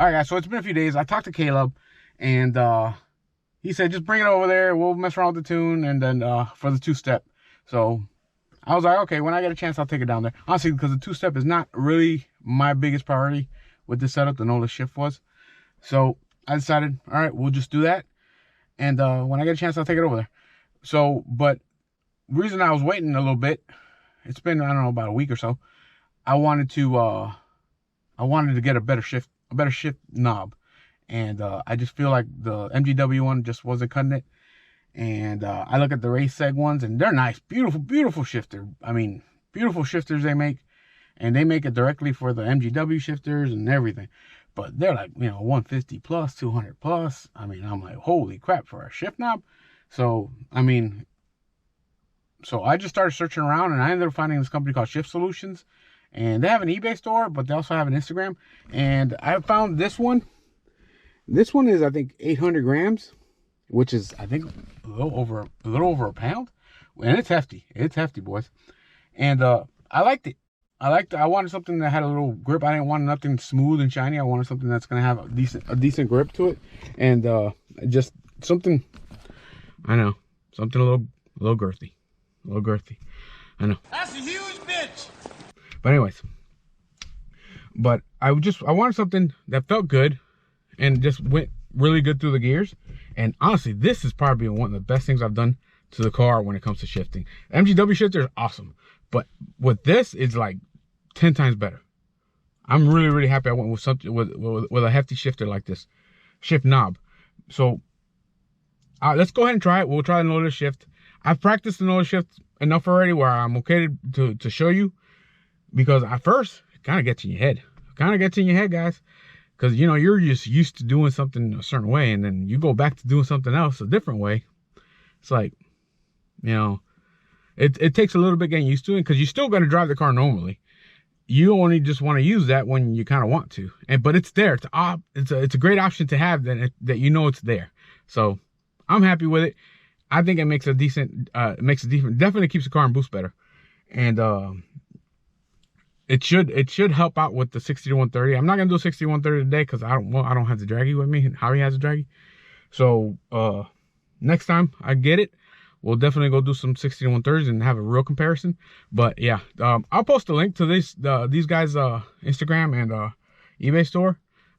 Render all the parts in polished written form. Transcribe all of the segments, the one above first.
All right, guys, so it's been a few days. I talked to Caleb, and he said, just bring it over there. We'll mess around with the tune, and then for the two-step. So I was like, okay, when I get a chance, I'll take it down there. Honestly, because the two-step is not really my biggest priority with this setup. The Noliftshift was. So I decided, all right, we'll just do that. And when I get a chance, I'll take it over there. So, but the reason I was waiting a little bit, it's been, I don't know, about a week or so. I wanted to get a better shift knob. And I just feel like the MGW one just wasn't cutting it. And I look at the race seg ones, and they're nice, beautiful shifter. I mean, beautiful shifters they make, and they make it directly for the MGW shifters and everything. But they're like, you know, 150 plus, 200 plus. I mean, I'm like, holy crap, for a shift knob. So I mean, so I just started searching around, and I ended up finding this company called Shift Solutions, and they have an eBay store, but they also have an Instagram. And I found this one. This one is, I think, 800 grams. Which is, I think, a little over a pound, and it's hefty. It's hefty, boys. And I liked it. I wanted something that had a little grip. I didn't want nothing smooth and shiny. I wanted something that's gonna have a decent grip to it, and just something. I know, something a little girthy, I know. That's a huge bitch. But anyways, I wanted something that felt good, and just went really good through the gears. And honestly, this is probably one of the best things I've done to the car when it comes to shifting. MGW shifter is awesome, but with this, it's like 10 times better. I'm really happy I went with something with a hefty shifter like this, shift knob. So let's go ahead and try it. We'll try the Noliftshift. I've practiced the Noliftshift enough already where I'm okay to show you, because at first it kind of gets in your head, guys. Because, you know, you're just used to doing something a certain way, and then you go back to doing something else a different way. It's like, you know, it takes a little bit getting used to it, because you're still going to drive the car normally. You only just want to use that when you kind of want to. But it's there. It's a great option to have that you know it's there. So I'm happy with it. I think it makes a decent, definitely keeps the car in boost better. And it should help out with the 60 to 130. I'm not gonna do a 60 to 130 today because I don't have the draggy with me. Harry has the draggy. So next time I get it, we'll definitely go do some 60 to 130s and have a real comparison. But yeah, I'll post a link to these guys' Instagram and eBay store,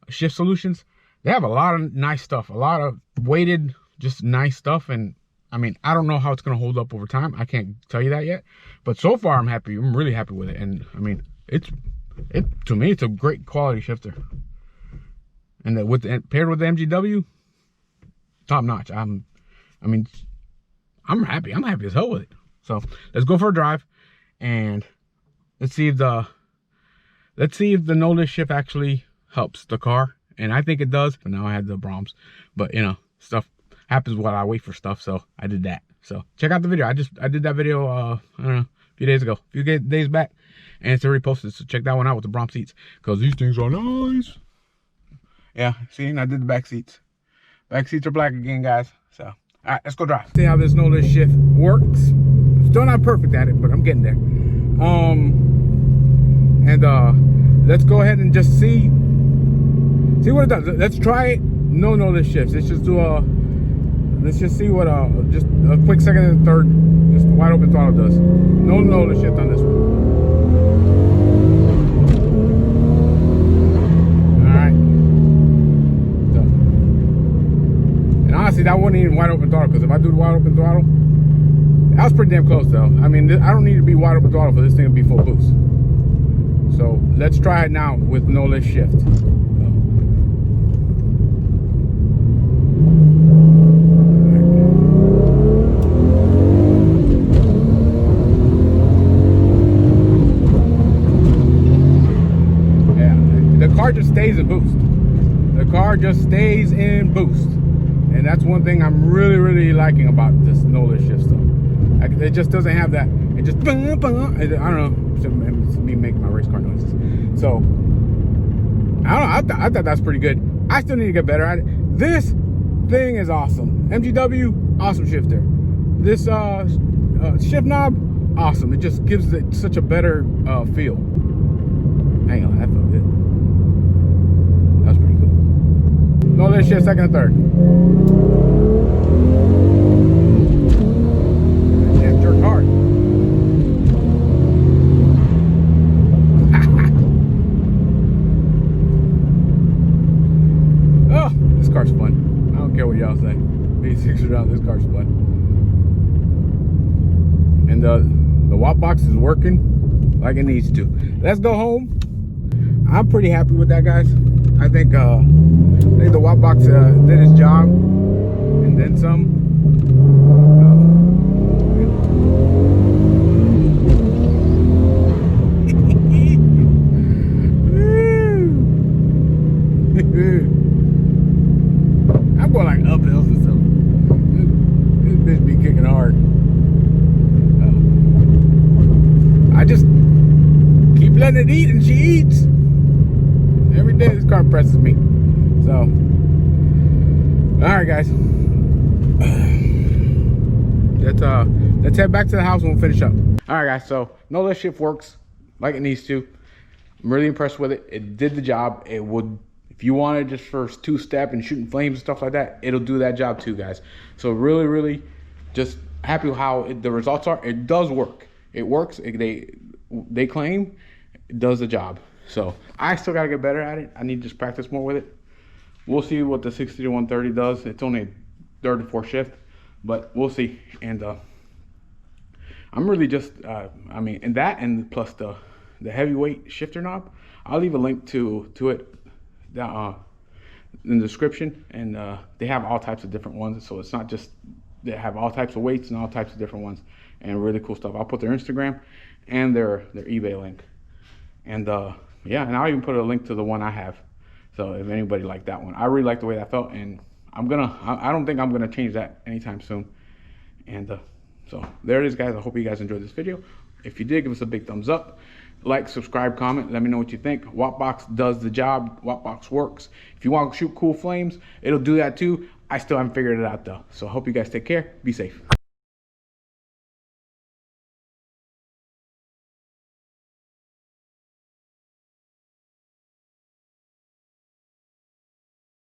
Shift Solutions. They have a lot of nice stuff, a lot of weighted, just nice stuff. And I mean, I don't know how it's gonna hold up over time. I can't tell you that yet. But so far, I'm happy. I'm really happy with it. And I mean, to me, it's a great quality shifter, and paired with the MGW, top notch. I'm happy. I'm happy as hell with it. So let's go for a drive, and let's see if the Noliftshift actually helps the car, and I think it does. But now I had the Brahms, but you know, stuff happens while I wait for stuff, so I did that. So check out the video. I did that video I don't know, a few days ago, a few days back. And it's already posted, so check that one out with the Brom seats, because these things are nice. Yeah, see, I did the back seats. Back seats are black again, guys. So, all right, let's go drive. See how this Noliftshift works. Still not perfect at it, but I'm getting there. Let's go ahead and just see what it does. Let's try it. No Noliftshift. Let's just see what just a quick second and third, just wide open throttle does. No Noliftshift on this one. Honestly, that wasn't even wide open throttle, because if I do the wide open throttle, that was pretty damn close though. I mean, I don't need to be wide open throttle for this thing to be full boost. So let's try it now with Noliftshift. Yeah, the car just stays in boost. The car just stays in boost. And that's one thing I'm really liking about this Noliftshift stuff. It just doesn't have that. It just, I don't know. It's me making my race car noises. So, I don't know. I thought that's pretty good. I still need to get better at it. This thing is awesome. MGW, awesome shifter. This shift knob, awesome. It just gives it such a better feel. Hang on, that felt good. That's pretty cool. Noliftshift second and third. Damn, jerk hard. Oh, this car's fun. I don't care what y'all say. V6 around, this car's fun. And the watt box is working like it needs to. Let's go home. I'm pretty happy with that, guys. I think the watt box did its job and then some. I'm going like up hills and stuff. This bitch be kicking hard. I just keep letting it eat, and she eats. Every day this car impresses me. So, alright guys. Let's head back to the house and we'll finish up. Alright guys, so Noliftshift works like it needs to. I'm really impressed with it. It did the job. It would, if you wanted just for two-step and shooting flames and stuff like that, it'll do that job too, guys. So really just happy with how the results are. It does work. It works. They claim it does the job. So I still gotta get better at it. I need to just practice more with it. We'll see what the 60 to 130 does. It's only a third or fourth shift, but we'll see. And I'm really just I mean, and that, and plus the heavyweight shifter knob, I'll leave a link to it in the description. And they have all types of different ones, so it's not just, they have all types of weights and all types of different ones, and really cool stuff. I'll put their Instagram and their eBay link. And yeah, and I'll even put a link to the one I have. So if anybody liked that one, I really like the way that felt, and I don't think I'm gonna change that anytime soon. And so there it is, guys. I hope you guys enjoyed this video. If you did, give us a big thumbs up, like, subscribe, comment, let me know what you think. Wattbox does the job. Wattbox works. If you want to shoot cool flames, it'll do that too. I still haven't figured it out though. So I hope you guys take care. Be safe.